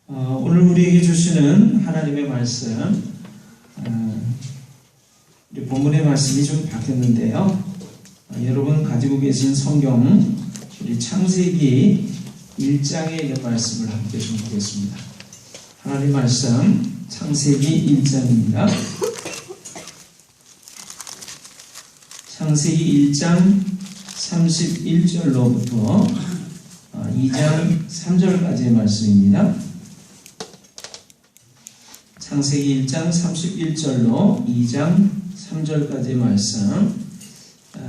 오늘 우리에게 주시는 하나님의 말씀, 우리 본문의 말씀이 좀 바뀌었는데요. 여러분 가지고 계신 성경, 우리 창세기 1장에 있는 말씀을 함께 좀 보겠습니다. 하나님 말씀, 창세기 1장입니다. 창세기 1장 31절로부터 2장 3절까지의 말씀입니다. 창세기 1장 31절로 2장 3절까지의 말씀,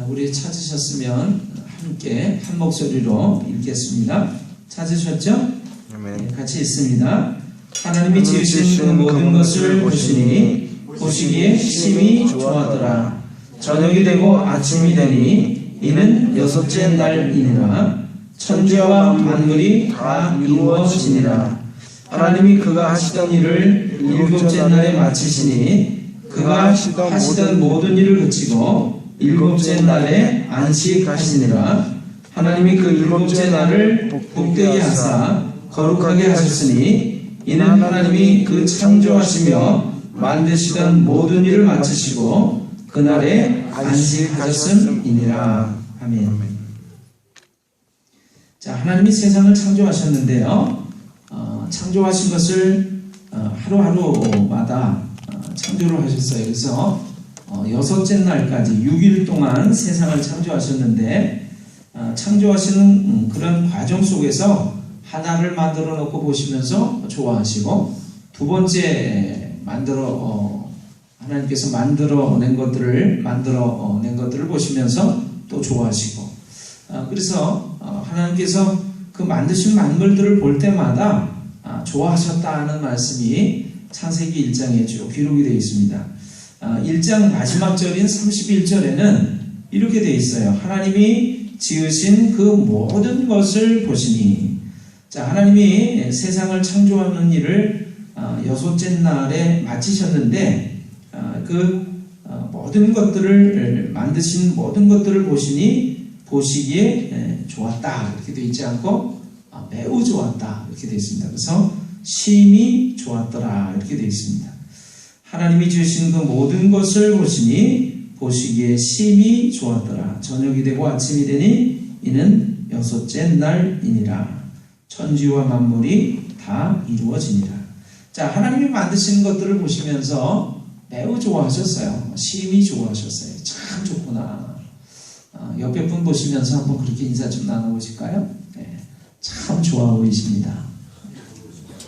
우리 찾으셨으면 함께 한 목소리로 읽겠습니다. 찾으셨죠? 네, 같이 읽습니다. 하나님이 지으신 그 모든 것을 보시니 보시기에 심히 좋았더라. 저녁이 되고 아침이 되니 이는 여섯째 날이니라. 천지와 만물이 다 이루어지니라. 하나님이 그가 하시던 일을 일곱째 날에 마치시니 그가 하시던 모든 일을 그치고 일곱째 날에 안식하시니라. 하나님이 그 일곱째 날을 복되게 하사 거룩하게 하셨으니 이는 하나님이 그 창조하시며 만드시던 모든 일을 마치시고 그날에 안식하셨음이니라. 아멘. 자, 하나님이 세상을 창조하셨는데요. 창조하신 것을 하루하루마다 창조를 하셨어요. 그래서 여섯째 날까지 6일 동안 세상을 창조하셨는데, 창조하시는 그런 과정 속에서 하나를 만들어 놓고 보시면서 좋아하시고, 두 번째 하나님께서 만들어낸 것들을 보시면서 또 좋아하시고, 그래서 하나님께서 그 만드신 만물들을 볼 때마다 좋아하셨다는 말씀이 창세기 1장에 쭉 기록이 되어 있습니다. 1장 마지막 절인 31절에는 이렇게 되어 있어요. 하나님이 지으신 그 모든 것을 보시니. 자, 하나님이 세상을 창조하는 일을 여섯째 날에 마치셨는데, 모든 것들을 만드신 모든 것들을 보시니 보시기에 좋았다 이렇게 되어 있지 않고 매우 좋았다 이렇게 되어 있습니다. 그래서 심히 좋았더라 이렇게 되어 있습니다. 하나님이 지으신 그 모든 것을 보시니 보시기에 심히 좋았더라. 저녁이 되고 아침이 되니 이는 여섯째 날이니라. 천지와 만물이 다 이루어지니라. 자, 하나님이 만드신 것들을 보시면서 매우 좋아하셨어요. 심히 좋아하셨어요. 참 좋구나. 옆에 분 보시면서 한번 그렇게 인사 좀 나눠보실까요? 네, 참 좋아 보이십니다.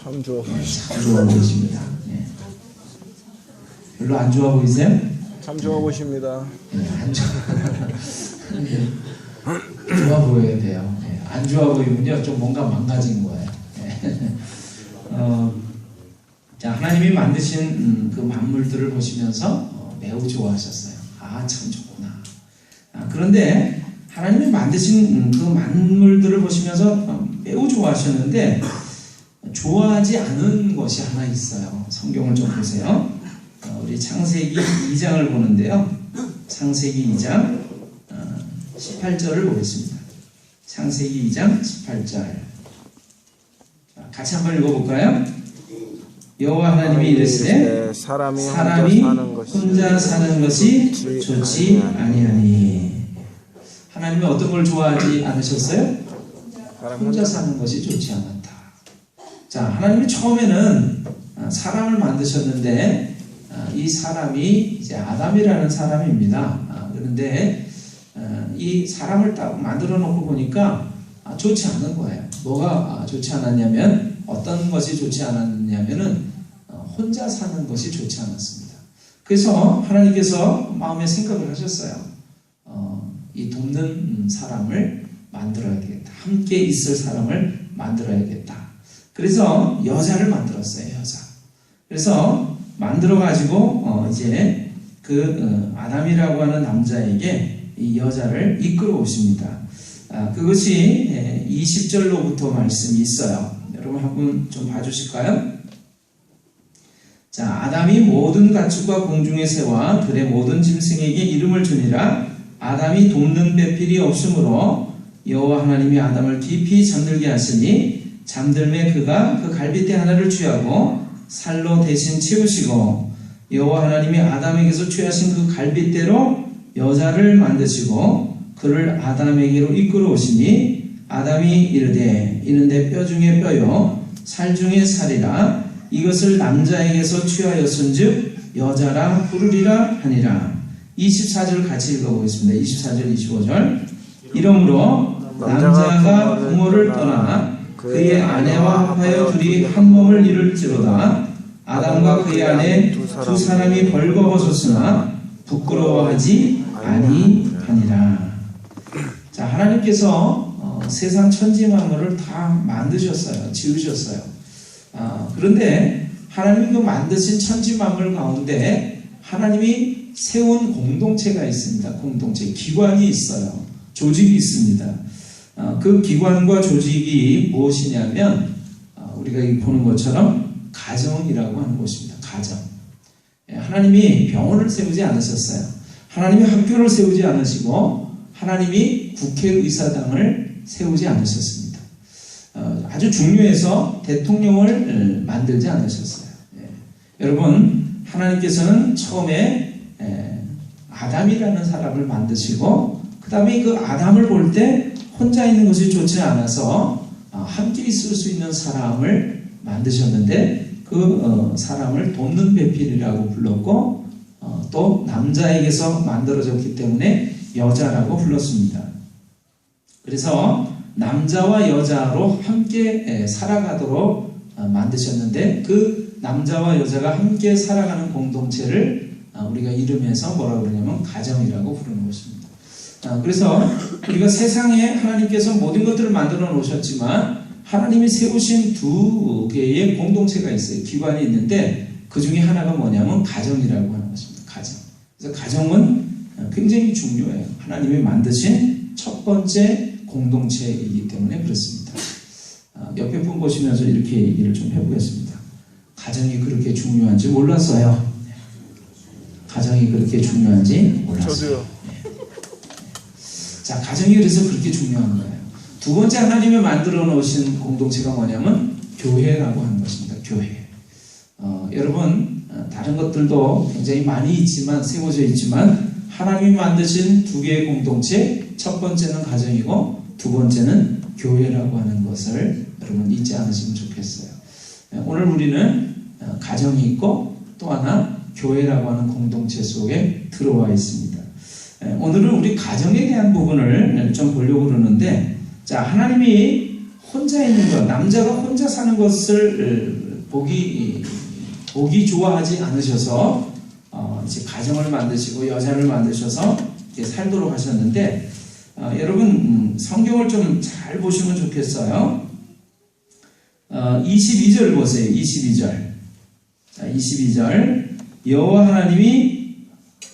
참 좋아 보이십니다. 참 좋아 보이십니다. 네. 별로 안 좋아 보이세요? 참 좋아 보십니다. 네, 안 좋아. 좋아 보여야 돼요. 네, 안 좋아 보이면요, 좀 뭔가 망가진 거예요. 네. 자, 하나님이 만드신 그 만물들을 보시면서 매우 좋아하셨어요. 아, 참 좋구나. 그런데 하나님이 만드신 그 만물들을 보시면서 매우 좋아하셨는데 좋아하지 않은 것이 하나 있어요. 성경을 좀 보세요. 우리 창세기 2장을 보는데요. 창세기 2장 18절을 보겠습니다. 창세기 2장 18절. 같이 한번 읽어볼까요? 여호와 하나님이 이르시되 사람이 혼자 사는 것이 좋지 아니하니. 하나님이 어떤 걸 좋아하지 않으셨어요? 혼자 사는 것이 좋지 않았다. 자, 하나님이 처음에는 사람을 만드셨는데 이 사람이 이제 아담이라는 사람입니다. 그런데 이 사람을 딱 만들어 놓고 보니까 좋지 않은 거예요. 뭐가 좋지 않았냐면, 어떤 것이 좋지 않았냐면은 혼자 사는 것이 좋지 않았습니다. 그래서 하나님께서 마음에 생각을 하셨어요. 이 돕는 사람을 만들어야 되겠다. 함께 있을 사람을 만들어야겠다. 그래서 여자를 만들었어요. 여자. 그래서 만들어가지고 이제 그 아담이라고 하는 남자에게 이 여자를 이끌어 오십니다. 그것이 20절로부터 말씀이 있어요. 여러분 한번 좀 봐주실까요? 자, 아담이 모든 가축과 공중의 새와 들의 모든 짐승에게 이름을 주니라. 아담이 돕는 배필이 없으므로 여호와 하나님이 아담을 깊이 잠들게 하시니 잠들매 그가 그 갈빗대 하나를 취하고 살로 대신 치우시고 여호와 하나님이 아담에게서 취하신 그 갈빗대로 여자를 만드시고 그를 아담에게로 이끌어 오시니 아담이 이르되 이는 내 뼈 중에 뼈요 살 중에 살이라 이것을 남자에게서 취하였은즉 여자라 부르리라 하니라. 24절 같이 읽어보겠습니다. 24절 25절 이러므로 남자가 부모를 떠나 그의 아내와 합하여 둘이 한 몸을 이룰지로다. 아담과 그의 아내 두 사람이 벌거벗었으나 부끄러워하지 아니하니라. 자, 하나님께서 세상 천지 만물을 다 만드셨어요. 지으셨어요. 그런데 하나님이 그 만드신 천지 만물 가운데 하나님이 세운 공동체가 있습니다. 공동체, 기관이 있어요. 조직이 있습니다. 그 기관과 조직이 무엇이냐면 우리가 보는 것처럼 가정이라고 하는 것입니다. 가정. 하나님이 병원을 세우지 않으셨어요. 하나님이 학교를 세우지 않으시고 하나님이 국회의사당을 세우지 않으셨습니다. 아주 중요해서 대통령을 만들지 않으셨어요. 여러분, 하나님께서는 처음에 아담이라는 사람을 만드시고 그 다음에 그 아담을 볼 때 혼자 있는 것이 좋지 않아서 함께 있을 수 있는 사람을 만드셨는데 그 사람을 돕는 배필이라고 불렀고 또 남자에게서 만들어졌기 때문에 여자라고 불렀습니다. 그래서 남자와 여자로 함께 살아가도록 만드셨는데 그 남자와 여자가 함께 살아가는 공동체를 우리가 이름에서 뭐라고 그러냐면 가정이라고 부르는 것입니다. 그래서 우리가 세상에 하나님께서 모든 것들을 만들어 놓으셨지만 하나님이 세우신 두 개의 공동체가 있어요. 기관이 있는데 그 중에 하나가 뭐냐면 가정이라고 하는 것입니다. 가정. 그래서 가정은 굉장히 중요해요. 하나님이 만드신 첫 번째 공동체이기 때문에 그렇습니다. 옆에 분 보시면서 이렇게 얘기를 좀 해보겠습니다. 가정이 그렇게 중요한지 몰랐어요. 가정이 그렇게 중요한지 몰랐어요. 저도요. 자, 가정이 그래서 그렇게 중요한 거예요. 두 번째 하나님이 만들어 놓으신 공동체가 뭐냐면 교회라고 하는 것입니다. 교회. 여러분, 다른 것들도 굉장히 많이 있지만 세워져 있지만 하나님이 만드신 두 개의 공동체, 첫 번째는 가정이고 두 번째는 교회라고 하는 것을 여러분 잊지 않으시면 좋겠어요. 오늘 우리는 가정이 있고 또 하나 교회라고 하는 공동체 속에 들어와 있습니다. 오늘은 우리 가정에 대한 부분을 좀 보려고 그러는데, 자, 하나님이 혼자 있는 것, 남자가 혼자 사는 것을 보기 좋아하지 않으셔서 이제 가정을 만드시고 여자를 만드셔서 이렇게 살도록 하셨는데, 여러분 성경을 좀 잘 보시면 좋겠어요. 22절 보세요. 22절. 자, 22절. 여호와 하나님이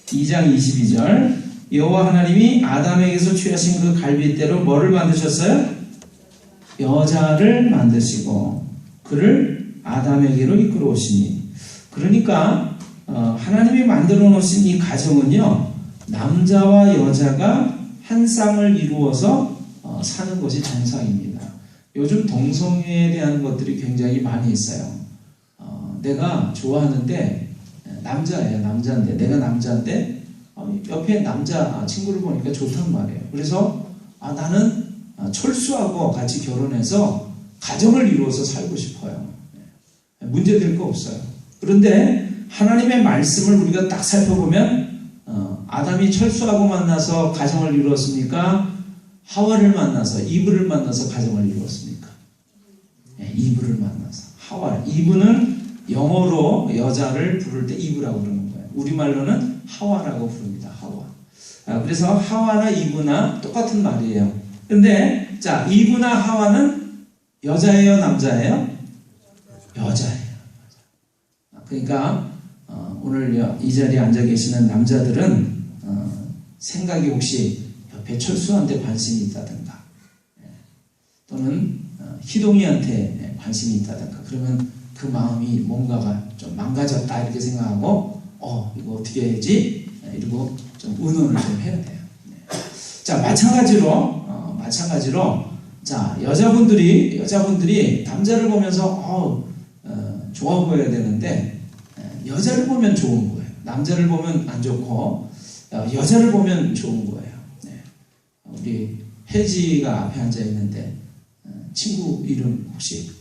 2장 22절. 여호와 하나님이 아담에게서 취하신 그 갈빗대로 뭐를 만드셨어요? 여자를 만드시고 그를 아담에게로 이끌어 오시니. 그러니까 하나님이 만들어 놓으신 이 가정은요, 남자와 여자가 한 쌍을 이루어서 사는 것이 정상입니다. 요즘 동성애에 대한 것들이 굉장히 많이 있어요. 내가 좋아하는데 남자예요. 남자인데 내가 남자인데 옆에 남자 친구를 보니까 좋단 말이에요. 그래서 나는 철수하고 같이 결혼해서 가정을 이루어서 살고 싶어요. 문제될 거 없어요. 그런데 하나님의 말씀을 우리가 딱 살펴보면 아담이 철수하고 만나서 가정을 이루었습니까? 하와를 만나서 이브를 만나서 가정을 이루었습니까? 이브를 만나서 하와. 이브는 영어로 여자를 부를 때 이브라고 그러는 거예요. 우리말로는 하와라고 부릅니다. 하와. 그래서 하와나 이브나 똑같은 말이에요. 근데 자, 이브나 하와는 여자예요, 남자예요? 여자예요. 그러니까 오늘 이 자리에 앉아 계시는 남자들은 생각이 혹시 옆에 철수한테 관심이 있다든가 또는 희동이한테 관심이 있다든가 그러면 그 마음이 뭔가가 좀 망가졌다 이렇게 생각하고 이거 어떻게 해야지? 이러고 좀 의논을 좀 해야 돼요. 자, 마찬가지로 자, 여자분들이 남자를 보면서 좋아 보여야 되는데 여자를 보면 좋은 거예요. 남자를 보면 안 좋고 여자를 보면 좋은 거예요. 네. 우리 혜지가 앞에 앉아 있는데 친구 이름 혹시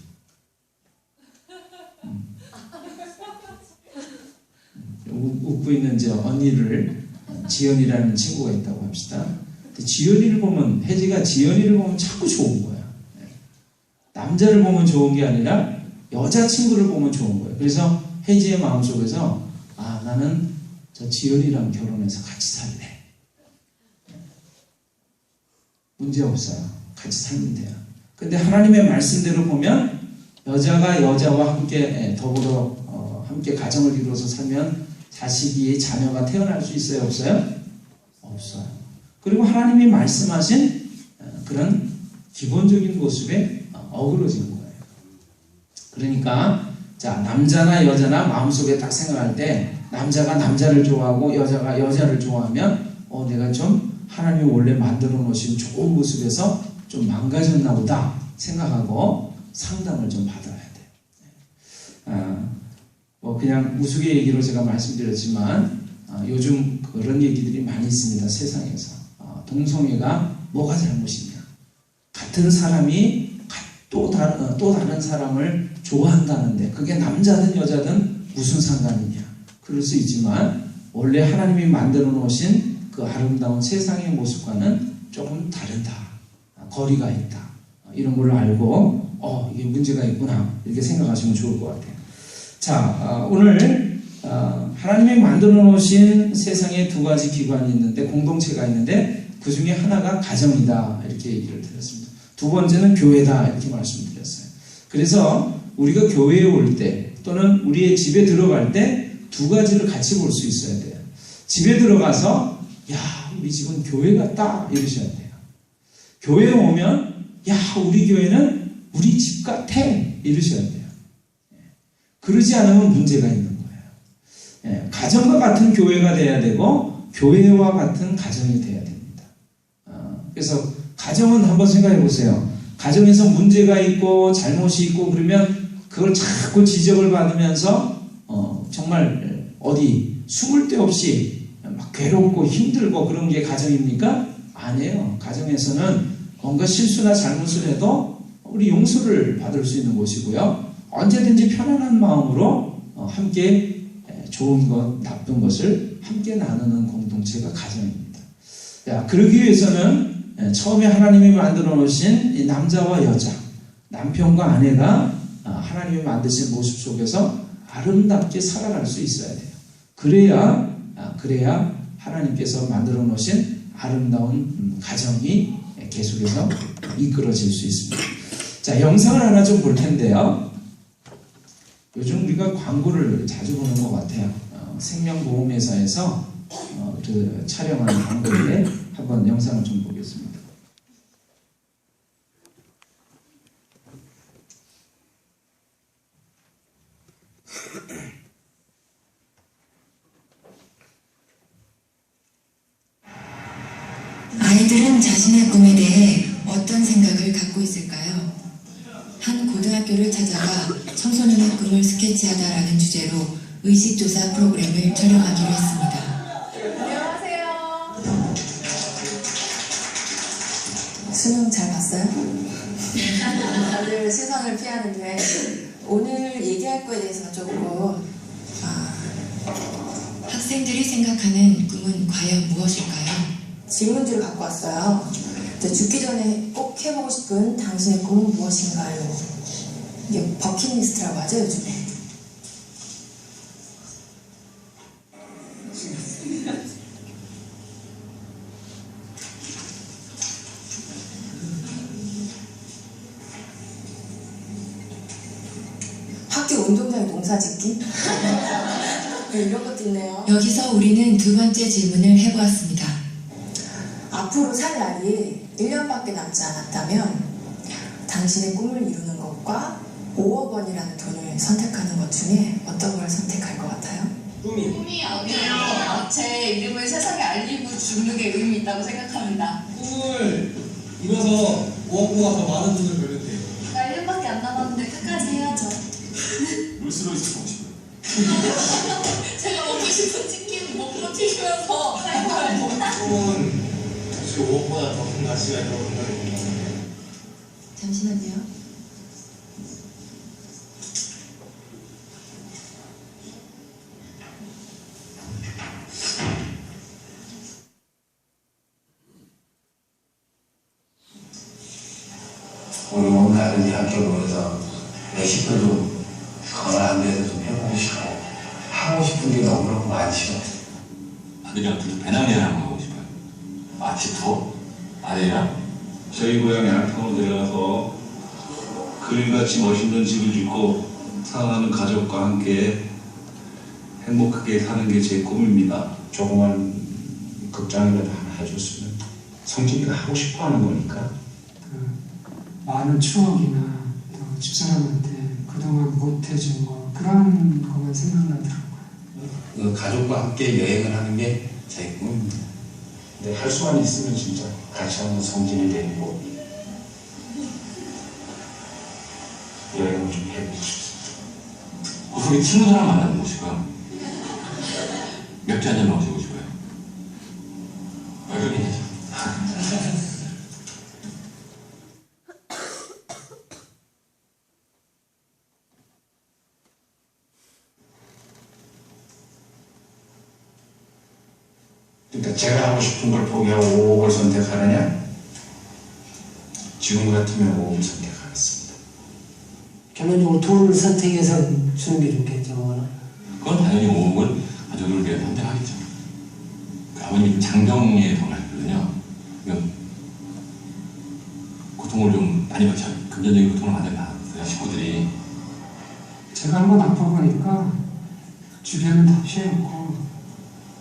웃고 있는 저 언니를 지연이라는 친구가 있다고 합시다. 지연이를 보면 혜지가 지연이를 보면 자꾸 좋은 거야. 남자를 보면 좋은 게 아니라 여자친구를 보면 좋은 거예요. 그래서 혜지의 마음속에서 나는 저 지연이랑 결혼해서 같이 살래. 문제 없어요. 같이 살면 돼요. 근데 하나님의 말씀대로 보면 여자가 여자와 함께 더불어 함께 가정을 이루어서 살면 자식이 자녀가 태어날 수 있어요? 없어요? 없어요. 그리고 하나님이 말씀하신 그런 기본적인 모습에 어그러진 거예요. 그러니까 자, 남자나 여자나 마음속에 딱 생각할 때 남자가 남자를 좋아하고 여자가 여자를 좋아하면 내가 좀 하나님이 원래 만들어 놓으신 좋은 모습에서 좀 망가졌나 보다 생각하고 상담을 좀 받아야 돼요. 그냥 우스갯얘기로 제가 말씀드렸지만 요즘 그런 얘기들이 많이 있습니다. 세상에서. 동성애가 뭐가 잘못이냐. 같은 사람이 또 다른 사람을 좋아한다는데 그게 남자든 여자든 무슨 상관이냐. 그럴 수 있지만 원래 하나님이 만들어 놓으신 그 아름다운 세상의 모습과는 조금 다르다. 거리가 있다. 이런 걸 알고 이게 문제가 있구나. 이렇게 생각하시면 좋을 것 같아요. 자, 오늘 하나님이 만들어 놓으신 세상에 두 가지 기관이 있는데 공동체가 있는데 그 중에 하나가 가정이다. 이렇게 얘기를 드렸습니다. 두 번째는 교회다. 이렇게 말씀드렸어요. 그래서 우리가 교회에 올 때 또는 우리의 집에 들어갈 때 두 가지를 같이 볼 수 있어야 돼요. 집에 들어가서 우리 집은 교회 같다 이러셔야 돼요. 교회에 오면 우리 교회는 우리 집 같아 이러셔야 돼요. 그러지 않으면 문제가 있는 거예요. 가정과 같은 교회가 돼야 되고 교회와 같은 가정이 돼야 됩니다. 그래서 가정은 한번 생각해 보세요. 가정에서 문제가 있고 잘못이 있고 그러면 그걸 자꾸 지적을 받으면서 정말 어디 숨을 데 없이 막 괴롭고 힘들고 그런 게 가정입니까? 아니에요. 가정에서는 뭔가 실수나 잘못을 해도 우리 용서를 받을 수 있는 곳이고요. 언제든지 편안한 마음으로 함께 좋은 것, 나쁜 것을 함께 나누는 공동체가 가정입니다. 그러기 위해서는 처음에 하나님이 만들어 놓으신 이 남자와 여자, 남편과 아내가 하나님이 만드신 모습 속에서 아름답게 살아갈 수 있어야 돼요. 그래야 하나님께서 만들어 놓으신 아름다운 가정이 계속해서 이끌어질 수 있습니다. 자, 영상을 하나 좀 볼 텐데요. 요즘 우리가 광고를 자주 보는 것 같아요. 생명보험회사에서 촬영하는 광고인데 한번 영상을 좀 보겠습니다. 아이들은 자신의 꿈에 대해 어떤 생각을 갖고 있을까요? 한 고등학교를 찾아가 청소년의 꿈을 스케치하다라는 주제로 의식조사 프로그램을 촬영하기로 했습니다. 안녕하세요. 수능 잘 봤어요? 다들 시선을 피하는데 오늘 얘기할 거에 대해서 조금 학생들이 생각하는 꿈은 과연 무엇일까요? 질문지를 갖고 왔어요. 죽기 전에 꼭 해보고 싶은 당신의 꿈은 무엇인가요? 이게 버킷리스트라고 하죠, 요즘에. 학교 운동장에 농사 짓기? 이런 것도 있네요. 여기서 우리는 두 번째 질문을 해보았습니다. 앞으로 살 날이 1년밖에 남지 않았다면 당신의 꿈을 이루는 것과 5억 원이라는 돈을 선택하는 것 중에 어떤 걸 선택할 것 같아요? 꿈이 아니에요. 제 이름을 세상에 알리고 주는 게 의미 있다고 생각합니다. 꿈을 이뤄서 5억보다 더 많은 돈을 벌면 돼요. 나 1년밖에 안 남았는데 끝까지 해야죠. 롤스로이스 보고 싶어요. 제가 먹고 싶은 치킨 못 버티시면서 살벌 꿈은 사실 5억보다 더 큰 가치가 있다고 생각합니다. 잠시만요. 우리 몸 다른 대학교 보면서 멕시코도 그걸 안 돼서 좀 해보고 싶고 하고 싶은 게 너무너무 많죠. 아들이랑 둘이 배낭여행 한번 가고 싶어요. 마치 투어? 아들이랑? 저희 고향 양평으로 내려가서 그림같이 멋있는 집을 짓고 사랑하는 가족과 함께 행복하게 사는 게 제 꿈입니다. 조그만 극장이라도 하나 해줬으면 성진이가 하고 싶어하는 거니까. 많은 추억이나 또 집사람한테 그동안 못해준 거 그런 것만 생각나더라고요. 그 가족과 함께 여행을 하는 게 제 꿈입니다. 근데 할 수만 있으면 진짜 같이 한번 성진이 데리고 여행을 좀 해보고 싶습니다. 고속에 친구들랑 만나보고 싶어요. 맥주 한잔 마시고 싶어요. 왜 그러냐? 그러니까 제가 하고 싶은 걸 포기하고 5억을 선택하느냐? 지금 같으면 5억을 선택하겠습니다. 결론적으로 돈을 선택해서 주는 게 좋겠죠. 그건 당연히 5억은 가족을 위해 선택하겠죠. 그 아버님이 장정리에 돌아가셨거든요. 그러니까 고통을 좀 많이 받죠. 금전적인 고통을 많이 받았어요, 식구들이. 제가 한번 아파보니까 주변은 다 필요 없고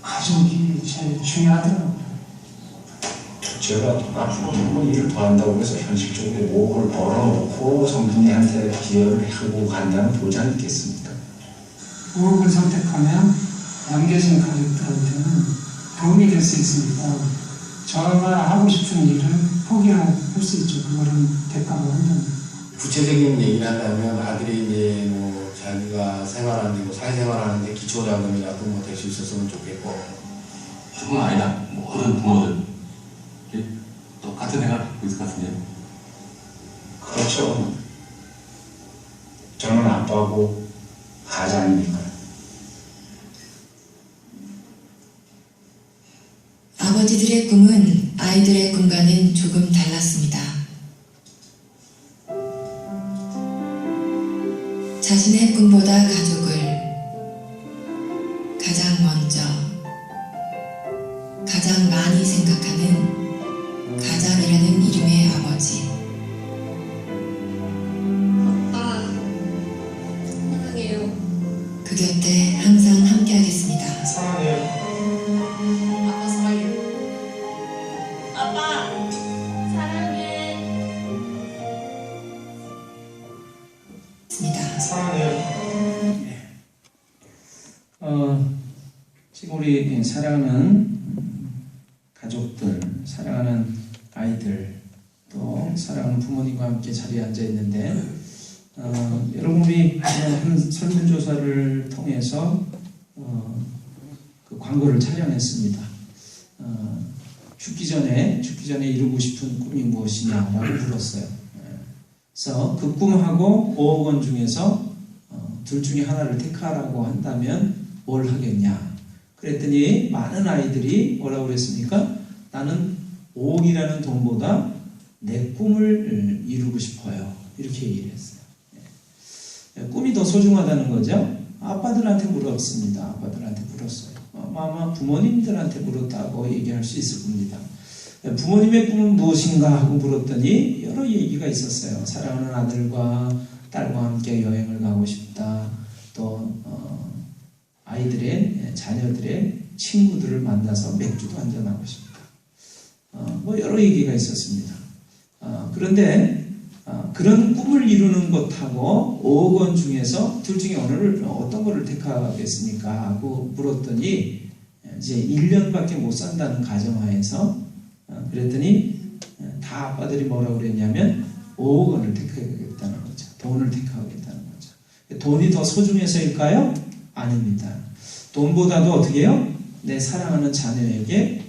가족이 제일 중요하더라고요. 제가 앞으로 한번 일을 더 한다고 해서 현실적으로 5억을 벌어놓고 성진이한테 기여를 하고 간다는 보장이 있겠습니까? 5억을 선택하면 남겨진 가족들한테는 도움이 될 수 있으니까 저가 하고 싶은 일을 포기할 수 있죠. 그거는 대가로 한다면. 구체적인 얘기를 한다면 아들이 이제 뭐 자기가 생활하는데 뭐 사회생활하는데 기초자금이라도 뭐 될 수 있었으면 좋겠고. 조금 아니다. 모든 부모들 똑같은 생각을 갖고 있을 것 같은데요. 그렇죠. 저는 아빠고 가장이니까요. 아버지들의 꿈은 아이들의 꿈과는 조금 달랐습니다. 자신의 꿈보다 가족을 가장 먼저, 가장 많이 생각하는 가장이라는 이름의 아버지. 아빠 사랑해요. 그 곁에 항상 함께하겠습니다. 사랑해요. 아빠 사랑해요. 아빠 사랑해. 사랑해요. 지금 우리 사랑하는 가족들, 사랑하는 아이들, 또 사랑하는 부모님과 함께 자리에 앉아 있는데, 여러분 우리 한 설문조사를 통해서 그 광고를 촬영했습니다. 죽기 전에 이루고 싶은 꿈이 무엇이냐라고 물었어요. 그래서 그 꿈하고 5억 원 중에서 둘 중에 하나를 택하라고 한다면 뭘 하겠냐? 그랬더니 많은 아이들이 뭐라고 그랬습니까? 나는 5억이라는 돈보다 내 꿈을 이루고 싶어요. 이렇게 얘기를 했어요. 꿈이 더 소중하다는 거죠. 아빠들한테 물었습니다. 아빠들한테 물었어요. 아마 부모님들한테 물었다고 얘기할 수 있을 겁니다. 부모님의 꿈은 무엇인가 하고 물었더니 여러 얘기가 있었어요. 사랑하는 아들과 딸과 함께 여행을 가고 싶다. 또 아이들의 자녀들의 친구들을 만나서 맥주도 한잔하고 싶다. 뭐 여러 얘기가 있었습니다. 그런데 그런 꿈을 이루는 것하고 5억 원 중에서 둘 중에 어떤 거를 택하겠습니까? 하고 물었더니 이제 1년밖에 못 산다는 가정하에서 그랬더니 다 아빠들이 뭐라고 그랬냐면 5억 원을 택하겠다는 거죠. 돈을 택하겠다는 거죠. 돈이 더 소중해서일까요? 아닙니다. 돈보다도 어떻게 해요? 내 사랑하는 자녀에게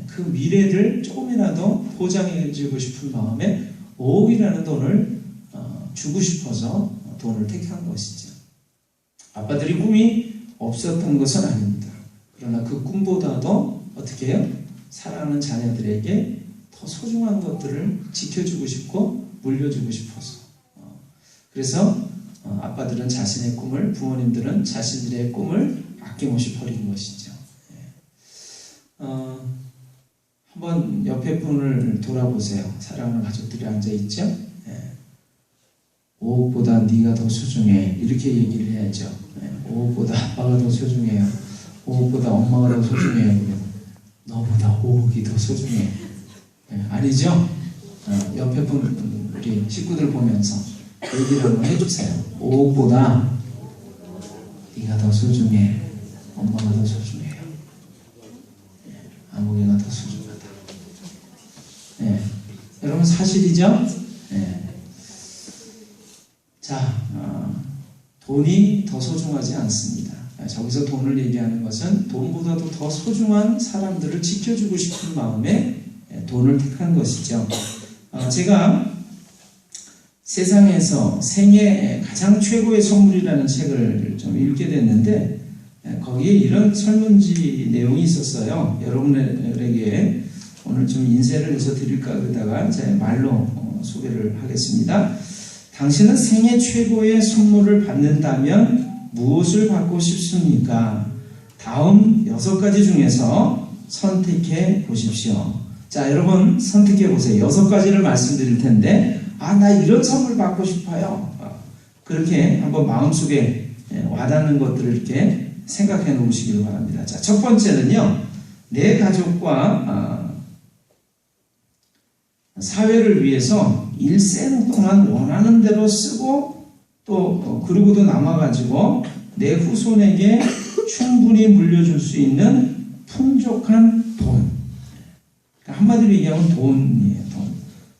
그 미래를 조금이라도 보장해주고 싶은 마음에 5억이라는 돈을 주고 싶어서 돈을 택한 것이죠. 아빠들이 꿈이 없었던 것은 아닙니다. 그러나 그 꿈보다도 어떻게 해요? 사랑하는 자녀들에게 더 소중한 것들을 지켜주고 싶고 물려주고 싶어서. 그래서 아빠들은 자신의 꿈을, 부모님들은 자신들의 꿈을 아낌없이 버린 것이죠. 한번 옆에 분을 돌아보세요. 사랑하는 가족들이 앉아있죠? 5억보다 네가 더 소중해. 이렇게 얘기를 해야죠. 5억보다 아빠가 더 소중해요. 5억보다 엄마가 더 소중해요. 너보다 5억이 더 소중해. 아니죠? 옆에 분, 우리 식구들 보면서 얘기를 한번 해주세요. 5억보다 네가 더 소중해. 엄마가 더 소중해요. 아무개가 더 소중하다. 여러분 사실이죠? 자, 돈이 더 소중하지 않습니다. 저기서 돈을 얘기하는 것은 돈보다도 더 소중한 사람들을 지켜주고 싶은 마음에 돈을 택한 것이죠. 제가 세상에서 생애 가장 최고의 선물이라는 책을 좀 읽게 됐는데 거기에 이런 설문지 내용이 있었어요. 여러분에게 오늘 좀 인쇄를 해서 드릴까 그러다가 제 말로 소개를 하겠습니다. 당신은 생애 최고의 선물을 받는다면 무엇을 받고 싶습니까? 다음 6가지 중에서 선택해 보십시오. 자, 여러분 선택해 보세요. 6가지를 말씀드릴 텐데 나 이런 선물 받고 싶어요. 그렇게 한번 마음속에 와닿는 것들을 이렇게 생각해 놓으시기를 바랍니다. 자, 첫 번째는요. 내 가족과 사회를 위해서 일생 동안 원하는 대로 쓰고 또 그러고도 남아가지고 내 후손에게 충분히 물려줄 수 있는 풍족한 돈. 한마디로 얘기하면 돈이에요. 돈.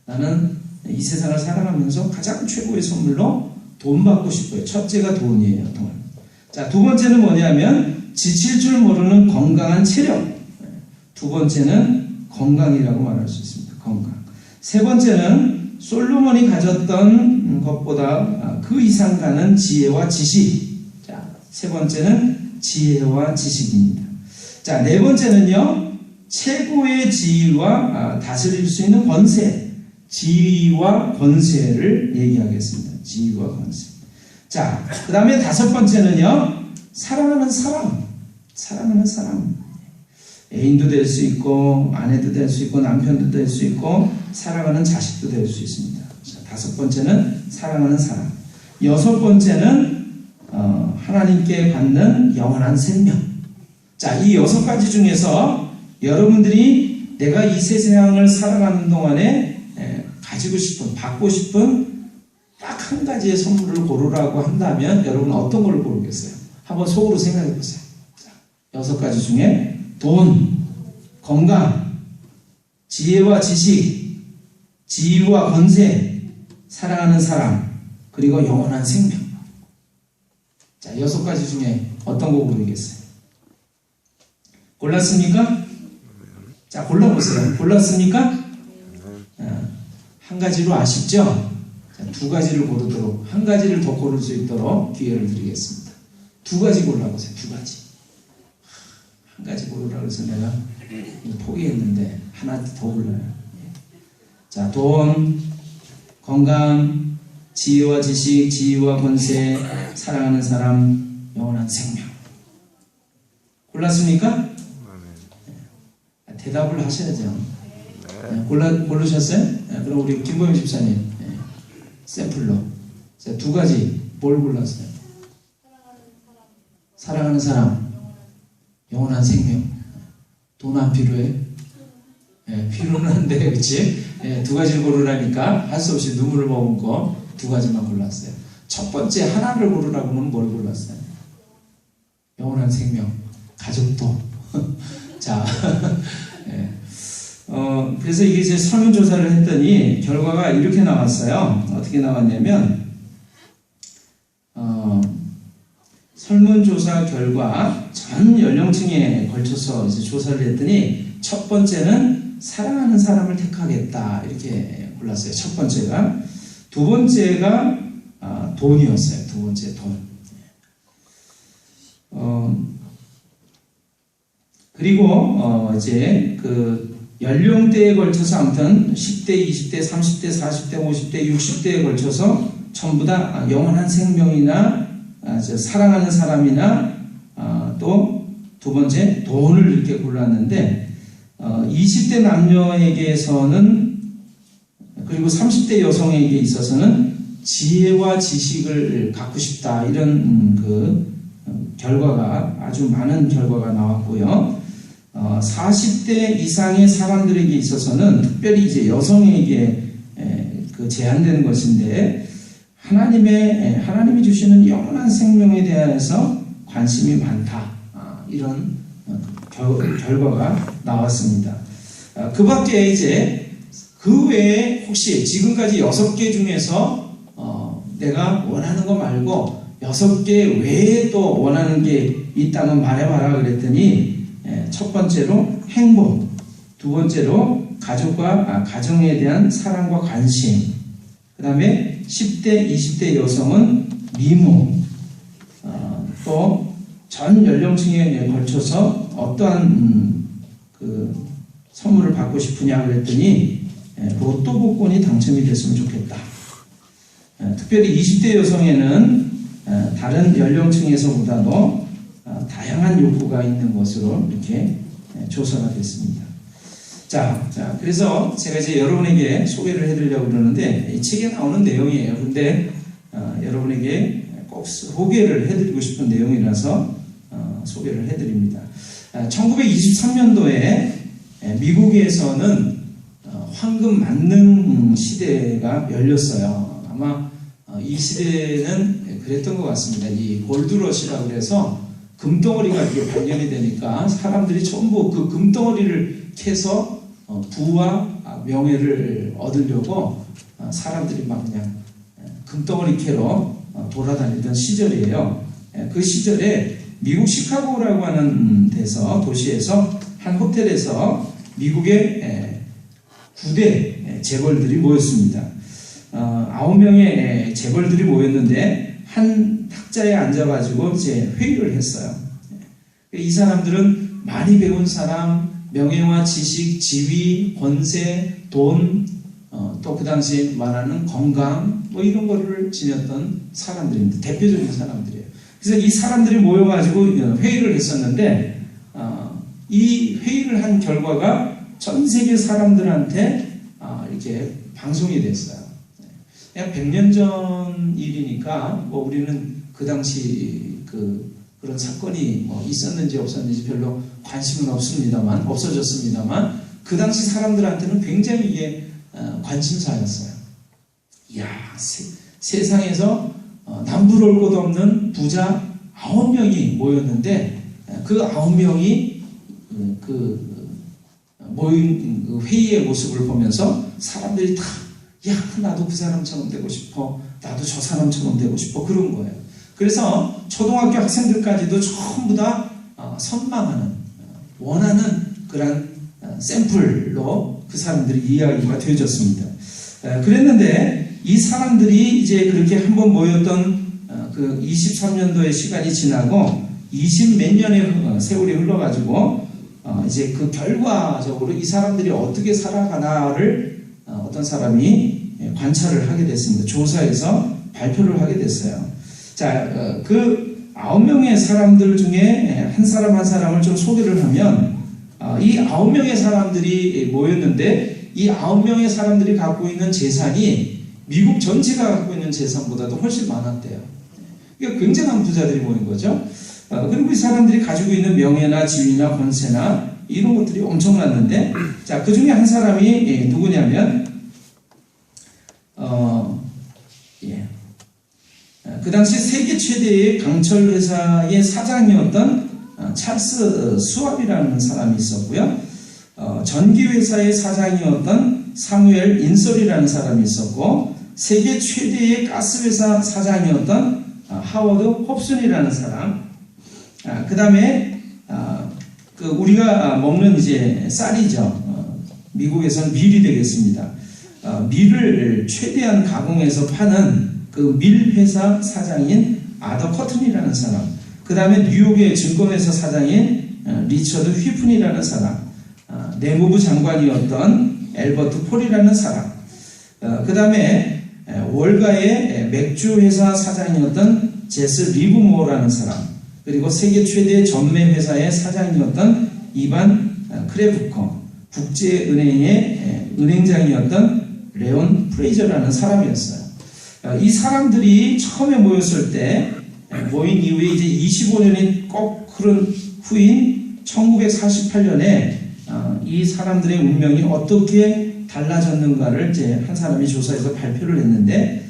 나는 이 세상을 살아가면서 가장 최고의 선물로 돈 받고 싶어요. 첫째가 돈이에요. 돈. 자, 두 번째는 뭐냐면 지칠 줄 모르는 건강한 체력. 두 번째는 건강이라고 말할 수 있습니다. 건강. 세 번째는 솔로몬이 가졌던 것보다 그 이상 가는 지혜와 지식. 자, 세 번째는 지혜와 지식입니다. 자, 네 번째는요. 최고의 지위와 다스릴 수 있는 권세. 지위와 권세를 얘기하겠습니다. 지위와 권세. 자, 그 다음에 다섯 번째는요. 사랑하는 사람. 사랑하는 사람. 애인도 될 수 있고 아내도 될 수 있고 남편도 될 수 있고 사랑하는 자식도 될 수 있습니다. 자, 다섯 번째는 사랑하는 사람. 여섯 번째는 하나님께 받는 영원한 생명. 자, 이 6가지 중에서 여러분들이 내가 이 세상을 살아가는 동안에 가지고 싶은, 받고 싶은 딱 한 가지의 선물을 고르라고 한다면 여러분 어떤 걸 고르겠어요? 한번 속으로 생각해 보세요. 자, 6가지 중에 돈, 건강, 지혜와 지식, 지위와 권세, 사랑하는 사람, 그리고 영원한 생명. 자, 6가지 중에 어떤 거 고르겠어요? 골랐습니까? 자, 골라보세요. 골랐습니까? 한 가지로 아쉽죠? 자, 2가지를 고르도록, 한 가지를 더 고를 수 있도록 기회를 드리겠습니다. 2가지 골라보세요. 2가지. 한 가지 고르라고 해서 내가 포기했는데 하나 더 골라요. 자, 돈, 건강, 지혜와 지식, 지위와 권세, 사랑하는 사람, 영원한 생명. 골랐습니까? 대답을 하셔야죠. 고르셨어요? 그럼 우리 김보영 집사님 샘플로. 자, 2가지 뭘 골랐어요? 사랑하는 사람, 영원한 생명. 돈 안 필요해? 필요는 한데, 그치? 2가지를 고르라니까 할 수 없이 눈물을 머금고 2가지만 골랐어요. 첫 번째 하나를 고르라고 하면 뭘 골랐어요? 영원한 생명, 가족도. 자, 그래서 이게 이제 설문조사를 했더니 결과가 이렇게 나왔어요. 어떻게 나왔냐면, 설문조사 결과 전 연령층에 걸쳐서 이제 조사를 했더니 첫 번째는 사랑하는 사람을 택하겠다 이렇게 골랐어요. 첫 번째가. 두 번째가 돈이었어요. 두 번째 돈. 그리고 이제 그 연령대에 걸쳐서 아무튼 10대, 20대, 30대, 40대, 50대, 60대에 걸쳐서 전부 다 영원한 생명이나 사랑하는 사람이나 또 두 번째 돈을 이렇게 골랐는데 20대 남녀에게서는 그리고 30대 여성에게 있어서는 지혜와 지식을 갖고 싶다 이런 그 결과가 아주 많은 결과가 나왔고요. 40대 이상의 사람들에게 있어서는 특별히 이제 여성에게 그 제한되는 것인데 하나님이 주시는 영원한 생명에 대해서 관심이 많다. 이런 결과가 나왔습니다. 그 밖에 이제 그 외에 혹시 지금까지 6개 중에서 내가 원하는 거 말고 6개 외에 또 원하는 게 있다면 말해봐라 그랬더니 첫 번째로 행복, 두 번째로 가족과 가정에 대한 사랑과 관심, 그 다음에 10대, 20대 여성은 미모, 또 전 연령층에 걸쳐서 어떠한 그 선물을 받고 싶으냐 그랬더니 로또 복권이 당첨이 됐으면 좋겠다. 특별히 20대 여성에는 다른 연령층에서보다도 다양한 욕구가 있는 것으로 이렇게 조사가 됐습니다. 자, 그래서 제가 이제 여러분에게 소개를 해드리려고 그러는데 이 책에 나오는 내용이에요. 근데 여러분에게 꼭 소개를 해드리고 싶은 내용이라서 소개를 해드립니다. 1923년도에 미국에서는 황금 만능 시대가 열렸어요. 아마 이 시대는 그랬던 것 같습니다. 이 골드러시라고 해서 금덩어리가 이렇게 발견이 되니까 사람들이 전부 그 금덩어리를 캐서 부와 명예를 얻으려고 사람들이 막 그냥 금덩어리 캐러 돌아다니던 시절이에요. 그 시절에 미국 시카고라고 하는 도시에서 한 호텔에서 미국의 9대 재벌들이 모였습니다. 9명의 재벌들이 모였는데 한 탁자에 앉아가지고 이제 회의를 했어요. 이 사람들은 많이 배운 사람, 명예와 지식, 지위, 권세, 돈, 또 그 당시에 말하는 건강, 뭐 이런 거를 지녔던 사람들입니다. 대표적인 사람들이에요. 그래서 이 사람들이 모여가지고 회의를 했었는데, 이 회의를 한 결과가 전 세계 사람들한테 이렇게 방송이 됐어요. 그냥 100년 전 일이니까 뭐 우리는 그 당시 그런 사건이 뭐 있었는지 없었는지 별로 관심은 없어졌습니다만 그 당시 사람들한테는 굉장히 이게 관심사였어요. 이야, 세상에서 남부러울 것 없는 부자 9명이 모였는데 그 9명이 모인 그 회의의 모습을 보면서 사람들이 다 야, 나도 그 사람처럼 되고 싶어, 나도 저 사람처럼 되고 싶어, 그런 거예요. 그래서 초등학교 학생들까지도 전부 다 선망하는, 원하는 그런 샘플로 그 사람들이 이야기가 되어졌습니다. 그랬는데 이 사람들이 이제 그렇게 한번 모였던 그 23년도의 시간이 지나고 20몇 년의 세월이 흘러가지고 이제 그 결과적으로 이 사람들이 어떻게 살아가나를 어떤 사람이 관찰을 하게 됐습니다. 조사해서 발표를 하게 됐어요. 자, 그 9명의 사람들 중에 한 사람 한 사람을 좀 소개를 하면 이 9명의 사람들이 모였는데 이 9명의 사람들이 갖고 있는 재산이 미국 전체가 갖고 있는 재산보다도 훨씬 많았대요. 그러니까 굉장한 부자들이 모인 거죠. 그리고 이 사람들이 가지고 있는 명예나 지위나 권세나 이런 것들이 엄청났는데, 자, 그 중에 한 사람이 누구냐면 그 당시 세계 최대의 강철 회사의 사장이었던 찰스 수왑이라는 사람이 있었고요. 전기회사의 사장이었던 사무엘 인설이라는 사람이 있었고, 세계 최대의 가스회사 사장이었던 하워드 홉슨이라는 사람, 그 다음에 우리가 먹는 이제 쌀이죠. 미국에서는 밀이 되겠습니다. 밀을 최대한 가공해서 파는 그 밀회사 사장인 아더 커튼이라는 사람, 그 다음에 뉴욕의 증권회사 사장인 리처드 휘픈이라는 사람, 내무부 장관이었던 엘버트 폴이라는 사람, 그 다음에 월가의 맥주회사 사장이었던 제스 리브모어라는 사람, 그리고 세계 최대 전매회사의 사장이었던 이반 크레프커, 국제은행의 은행장이었던 레온 프레이저라는 사람이었어요. 이 사람들이 처음에 모였을 때, 모인 이후에 이제 25년이 꼭 흐른 후인 1948년에 이 사람들의 운명이 어떻게 달라졌는가를 이제 한 사람이 조사해서 발표를 했는데,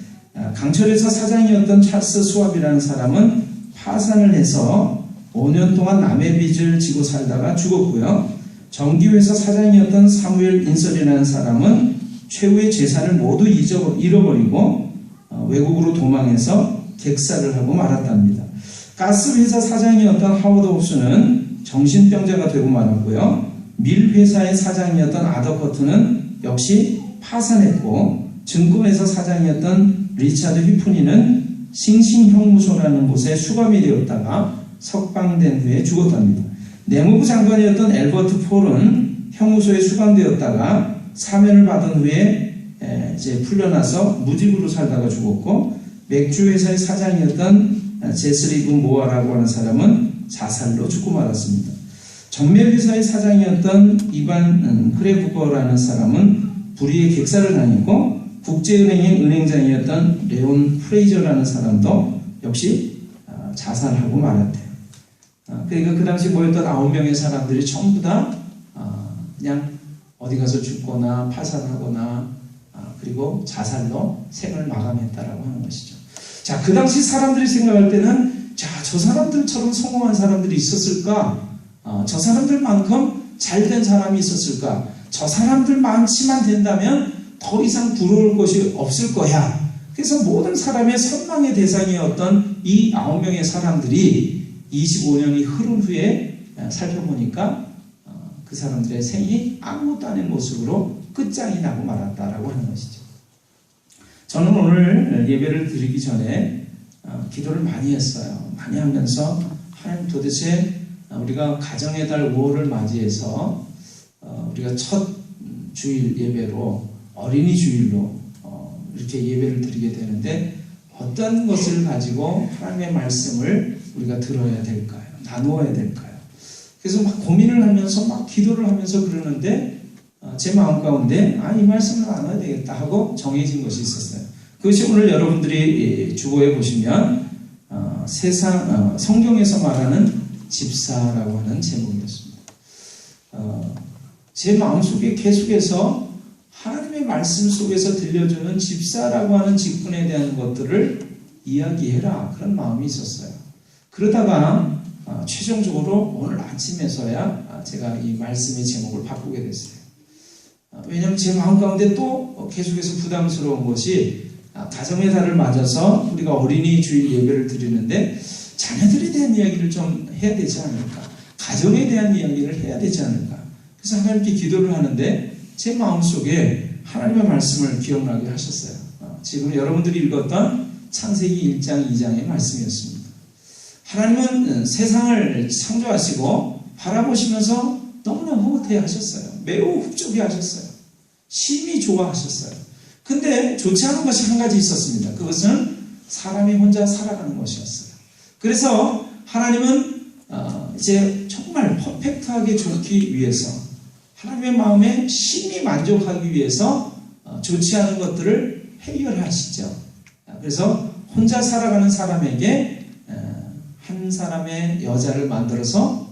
강철회사 사장이었던 찰스 수왑이라는 사람은 파산을 해서 5년 동안 남의 빚을 지고 살다가 죽었고요. 전기회사 사장이었던 사무엘 인설이라는 사람은 최후의 재산을 모두 잃어버리고 외국으로 도망해서 객사를 하고 말았답니다. 가스회사 사장이었던 하워드 홉슨은 정신병자가 되고 말았고요. 밀회사의 사장이었던 아더 커튼은 역시 파산했고, 증권회사 사장이었던 리차드 휘프니는 싱싱형무소라는 곳에 수감이 되었다가 석방된 후에 죽었답니다. 내무부 장관이었던 엘버트 폴은 형무소에 수감되었다가 사면을 받은 후에 이제 풀려나서 무직으로 살다가 죽었고, 맥주회사의 사장이었던 제스 리브 모어라고 하는 사람은 자살로 죽고 말았습니다. 전매회사의 사장이었던 이반 크레프거라는 사람은 불의의 객사를 당했고, 국제은행의 은행장이었던 레온 프레이저라는 사람도 역시 자살하고 말았대요. 그러니까 그 당시 모였던 9명의 사람들이 전부 다 그냥 어디 가서 죽거나 파산하거나 그리고 자살로 생을 마감했다라고 하는 것이죠. 자, 그 당시 사람들이 생각할 때는, 자, 저 사람들처럼 성공한 사람들이 있었을까? 저 사람들만큼 잘된 사람이 있었을까? 저 사람들만치만 된다면 더 이상 부러울 것이 없을 거야. 그래서 모든 사람의 선망의 대상이었던 이 9명의 사람들이 25년이 흐른 후에 살펴보니까 그 사람들의 생이 아무것도 아닌 모습으로 끝장이 나고 말았다라고 하는 것이죠. 저는 오늘 예배를 드리기 전에 기도를 많이 했어요. 많이 하면서 하나님, 도대체 우리가 가정의 달 5월을 맞이해서 우리가 첫 주일 예배로 어린이 주일로 이렇게 예배를 드리게 되는데, 어떤 것을 가지고 하나님의 말씀을 우리가 들어야 될까요? 나누어야 될까요? 그래서 막 고민을 하면서 막 기도를 하면서 그러는데 제 마음 가운데 이 말씀을 나눠야 되겠다 하고 정해진 것이 있었어요. 그것이 오늘 여러분들이 주보에 보시면 성경에서 말하는 집사라고 하는 제목이었습니다. 제 마음속에 계속해서 하나님의 말씀 속에서 들려주는 집사라고 하는 직분에 대한 것들을 이야기해라, 그런 마음이 있었어요. 그러다가 최종적으로 오늘 아침에서야 제가 이 말씀의 제목을 바꾸게 됐어요. 왜냐하면 제 마음 가운데 또 계속해서 부담스러운 것이, 가정의 달을 맞아서 우리가 어린이 주일 예배를 드리는데 자녀들에 대한 이야기를 좀 해야 되지 않을까, 가정에 대한 이야기를 해야 되지 않을까. 그래서 하나님께 기도를 하는데 제 마음속에 하나님의 말씀을 기억나게 하셨어요. 지금 여러분들이 읽었던 창세기 1장 2장의 말씀이었습니다. 하나님은 세상을 창조하시고 바라보시면서 너무나 흐뭇해 하셨어요. 매우 흡족해 하셨어요. 심히 좋아하셨어요. 근데 좋지 않은 것이 한 가지 있었습니다. 그것은 사람이 혼자 살아가는 것이었어요. 그래서 하나님은 이제 정말 퍼펙트하게 좋기 위해서, 하나님의 마음에 심히 만족하기 위해서 좋지 않은 것들을 해결하시죠. 그래서 혼자 살아가는 사람에게 한 사람의 여자를 만들어서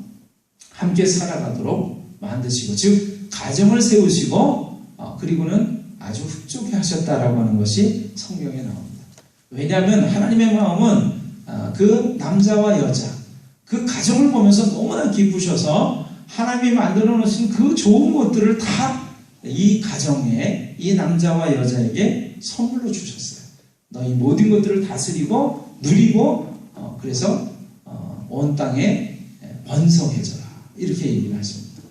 함께 살아가도록 만드시고, 즉 가정을 세우시고 그리고는 아주 흡족해 하셨다라고 하는 것이 성경에 나옵니다. 왜냐하면 하나님의 마음은 그 남자와 여자, 그 가정을 보면서 너무나 기쁘셔서 하나님이 만들어 놓으신 그 좋은 것들을 다 이 가정에 이 남자와 여자에게 선물로 주셨어요. 너희 모든 것들을 다스리고 누리고 그래서 온 땅에 번성해져라 이렇게 얘기를 하십니다.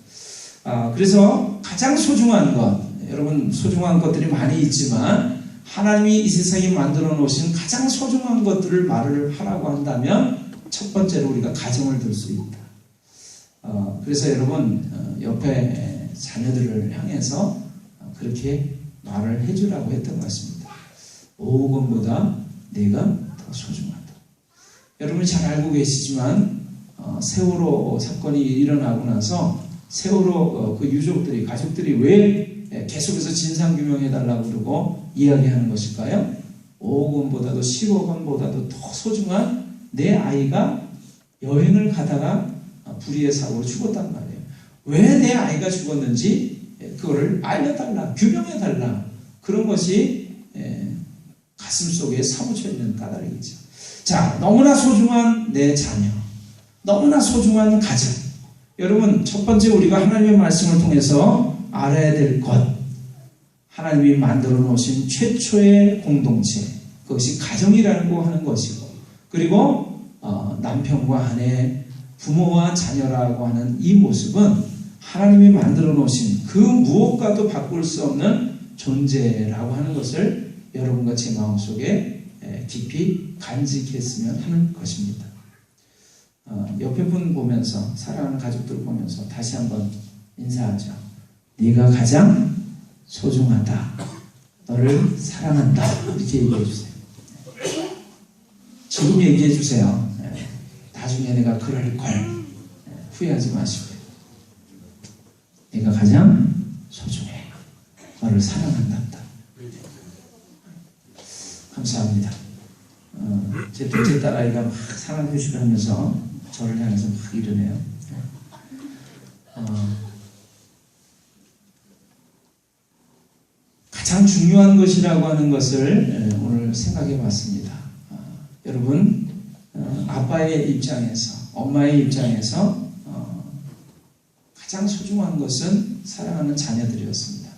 그래서 가장 소중한 것, 여러분 소중한 것들이 많이 있지만 하나님이 이 세상에 만들어 놓으신 가장 소중한 것들을 말을 하라고 한다면 첫 번째로 우리가 가정을 들 수 있다. 그래서 여러분 옆에 자녀들을 향해서 그렇게 말을 해주라고 했던 것 같습니다. 5억 원보다 내가 더 소중하다. 여러분이 잘 알고 계시지만 세월호 사건이 일어나고 나서 세월호 그 유족들이 가족들이 왜 계속해서 진상규명해달라고 그러고 이야기하는 것일까요? 5억 원보다도 10억 원보다도 더 소중한 내 아이가 여행을 가다가 불의의 사고로 죽었단 말이에요. 왜 내 아이가 죽었는지 그거를 알려달라, 규명해달라. 그런 것이 가슴 속에 사무쳐 있는 까닭이죠. 자, 너무나 소중한 내 자녀, 너무나 소중한 가정. 여러분, 첫 번째 우리가 하나님의 말씀을 통해서 알아야 될 것, 하나님이 만들어 놓으신 최초의 공동체, 그것이 가정이라고 하는 것이고, 그리고 남편과 아내, 부모와 자녀라고 하는 이 모습은 하나님이 만들어 놓으신 그 무엇과도 바꿀 수 없는 존재라고 하는 것을 여러분과 제 마음속에 깊이 간직했으면 하는 것입니다. 옆에 분 보면서, 사랑하는 가족들 보면서 다시 한번 인사하죠. 네가 가장 소중하다. 너를 사랑한다. 이렇게 얘기해 주세요. 지금 얘기해 주세요. 나중에 내가 그럴 걸 후회하지 마시고요. 네가 가장 소중해. 너를 사랑한단다. 감사합니다. 제 둘째 딸아이가 막 사랑 표시를 하면서 저를 향해서 막 이러네요. 가장 중요한 것이라고 하는 것을 오늘 생각해 봤습니다. 여러분, 아빠의 입장에서, 엄마의 입장에서 가장 소중한 것은 사랑하는 자녀들이었습니다.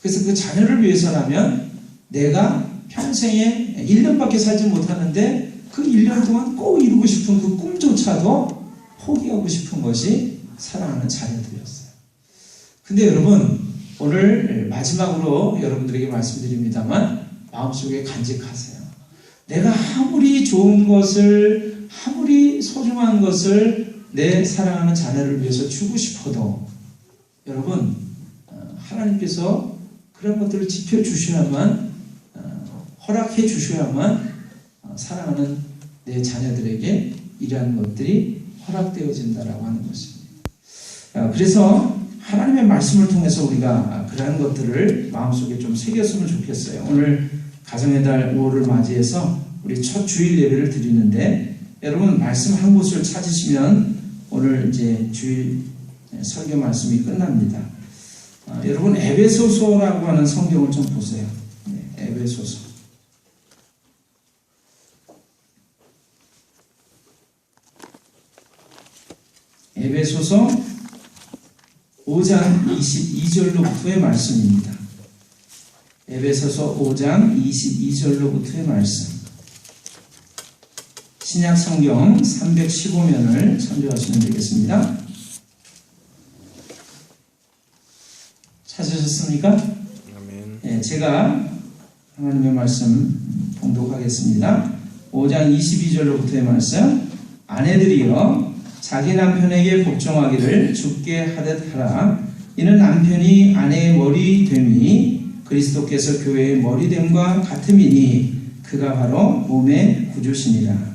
그래서 그 자녀를 위해서라면 내가 평생에 1년밖에 살지 못하는데 그 1년 동안 꼭 이루고 싶은 그 꿈조차도 포기하고 싶은 것이 사랑하는 자녀들이었어요. 근데 여러분, 오늘 마지막으로 여러분들에게 말씀드립니다만 마음속에 간직하세요. 내가 아무리 좋은 것을, 아무리 소중한 것을 내 사랑하는 자녀를 위해서 주고 싶어도 여러분, 하나님께서 그런 것들을 지켜주셔야만, 허락해 주셔야만 사랑하는 내 자녀들에게 이러한 것들이 허락되어진다라고 하는 것입니다. 그래서 하나님의 말씀을 통해서 우리가 그러한 것들을 마음속에 좀 새겼으면 좋겠어요. 오늘 가정의 달 5월을 맞이해서 우리 첫 주일 예배를 드리는데 여러분 말씀 한 곳을 찾으시면 오늘 이제 주일 설교 말씀이 끝납니다. 여러분 에베소서라고 하는 성경을 좀 보세요. 에베소서. 에베소서 5장 22절로부터의 말씀입니다. 에베소서 5장 22절로부터의 말씀. 신약 성경 315면을 참조하시면 되겠습니다. 찾으셨습니까? 아멘. 네, 제가 하나님의 말씀 봉독하겠습니다. 5장 22절로부터의 말씀. 아내들이여 자기 남편에게 복종하기를 주께 하듯 하라. 이는 남편이 아내의 머리 됨이 그리스도께서 교회의 머리 됨과 같음이니 그가 바로 몸의 구주시니라.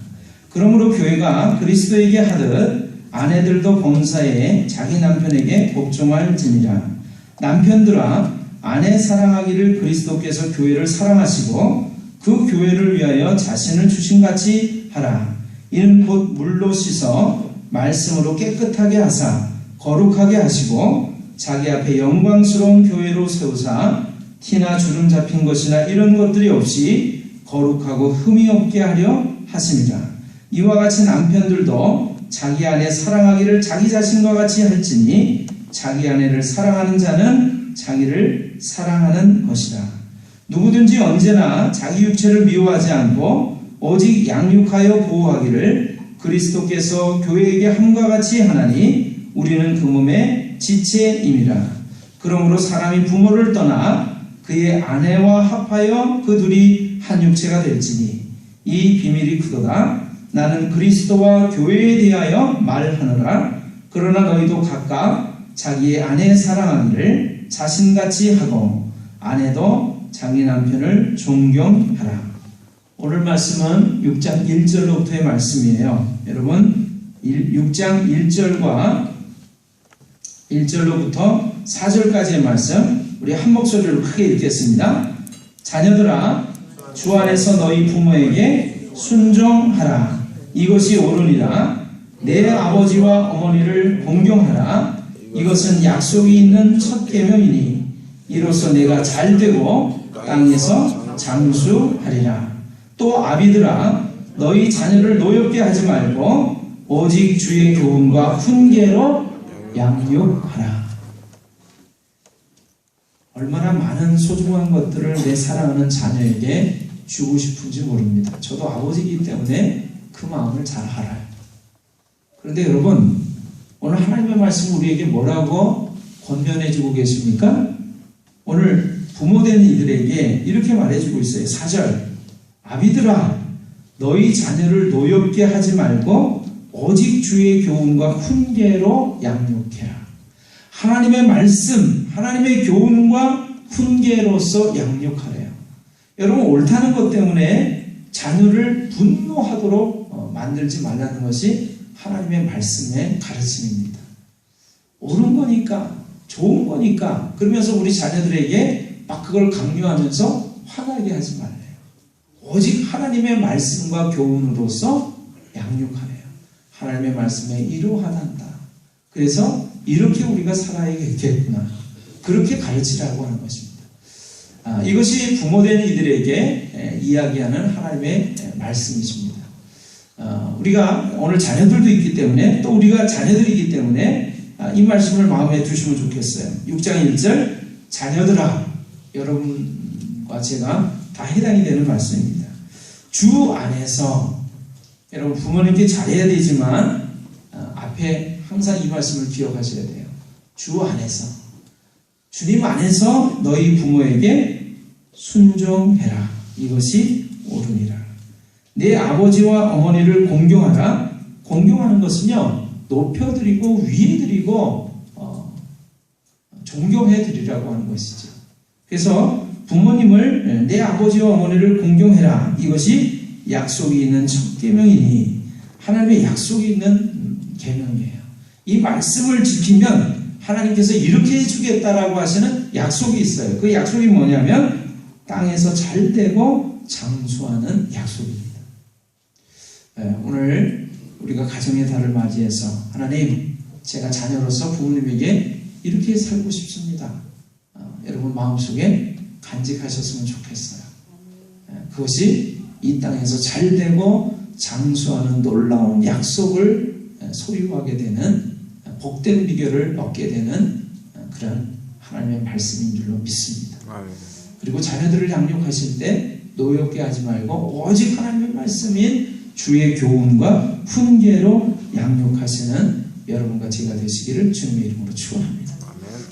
그러므로 교회가 그리스도에게 하듯 아내들도 범사에 자기 남편에게 복종할지니라. 남편들아 아내 사랑하기를 그리스도께서 교회를 사랑하시고 그 교회를 위하여 자신을 주신같이 하라. 이는 곧 물로 씻어 말씀으로 깨끗하게 하사 거룩하게 하시고 자기 앞에 영광스러운 교회로 세우사 티나 주름 잡힌 것이나 이런 것들이 없이 거룩하고 흠이 없게 하려 하심이라. 이와 같이 남편들도 자기 아내 사랑하기를 자기 자신과 같이 할지니 자기 아내를 사랑하는 자는 자기를 사랑하는 것이라. 누구든지 언제나 자기 육체를 미워하지 않고 오직 양육하여 보호하기를 그리스도께서 교회에게 함과 같이 하나니 우리는 그 몸의 지체임이라. 그러므로 사람이 부모를 떠나 그의 아내와 합하여 그 둘이 한 육체가 될지니 이 비밀이 크도다. 나는 그리스도와 교회에 대하여 말하노라. 그러나 너희도 각각 자기의 아내 사랑하기를 자신같이 하고 아내도 자기 남편을 존경하라. 오늘 말씀은 6장 1절로부터의 말씀이에요. 여러분 6장 1절로부터 4절까지의 말씀 우리 한 목소리로 크게 읽겠습니다. 자녀들아 주 안에서 너희 부모에게 순종하라. 이것이 옳으니라. 내 아버지와 어머니를 공경하라. 이것은 약속이 있는 첫 계명이니 이로써 내가 잘되고 땅에서 장수하리라. 또 아비들아 너희 자녀를 노엽게 하지 말고 오직 주의 교훈과 훈계로 양육하라. 얼마나 많은 소중한 것들을 내 사랑하는 자녀에게 주고 싶은지 모릅니다. 저도 아버지이기 때문에 그 마음을 잘 알아요. 그런데 여러분 오늘 하나님의 말씀 우리에게 뭐라고 권면해주고 계십니까? 오늘 부모된 이들에게 이렇게 말해주고 있어요. 4절 아비들아 너희 자녀를 노엽게 하지 말고 오직 주의 교훈과 훈계로 양육해라. 하나님의 말씀, 하나님의 교훈과 훈계로서 양육하래요. 여러분 옳다는 것 때문에 자녀를 분노하도록 만들지 말라는 것이 하나님의 말씀의 가르침입니다. 옳은 거니까, 좋은 거니까 그러면서 우리 자녀들에게 막 그걸 강요하면서 화나게 하지 말래요. 오직 하나님의 말씀과 교훈으로서 양육하래요. 하나님의 말씀에 이루하단다. 그래서 이렇게 우리가 살아야겠구나. 그렇게 가르치라고 하는 것입니다. 이것이 부모된 이들에게 이야기하는 하나님의 말씀이십니다. 우리가 오늘 자녀들도 있기 때문에 또 우리가 자녀들이기 때문에 이 말씀을 마음에 두시면 좋겠어요. 6장 1절 자녀들아 여러분과 제가 다 해당이 되는 말씀입니다. 주 안에서 여러분 부모님께 잘해야 되지만 앞에 항상 이 말씀을 기억하셔야 돼요. 주 안에서 주님 안에서 너희 부모에게 순종해라. 이것이 옳으니라. 내 아버지와 어머니를 공경하라. 공경하는 것은요 높여드리고 위에드리고 존경해드리라고 하는 것이죠. 그래서 부모님을 내 아버지와 어머니를 공경해라. 이것이 약속이 있는 첫 계명이니 하나님의 약속이 있는 계명이에요. 이 말씀을 지키면 하나님께서 이렇게 해주겠다라고 하시는 약속이 있어요. 그 약속이 뭐냐면 땅에서 잘되고 장수하는 약속입니다. 오늘 우리가 가정의 달을 맞이해서 하나님 제가 자녀로서 부모님에게 이렇게 살고 싶습니다. 여러분 마음속에 간직하셨으면 좋겠어요. 그것이 이 땅에서 잘되고 장수하는 놀라운 약속을 소유하게 되는 복된 비결을 얻게 되는 그런 하나님의 말씀인 줄로 믿습니다. 그리고 자녀들을 양육하실 때 노엽게 하지 말고 오직 하나님의 말씀인 주의 교훈과 훈계로 양육하시는 여러분과 제가 되시기를 주님의 이름으로 축원합니다.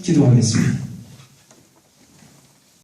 기도하겠습니다.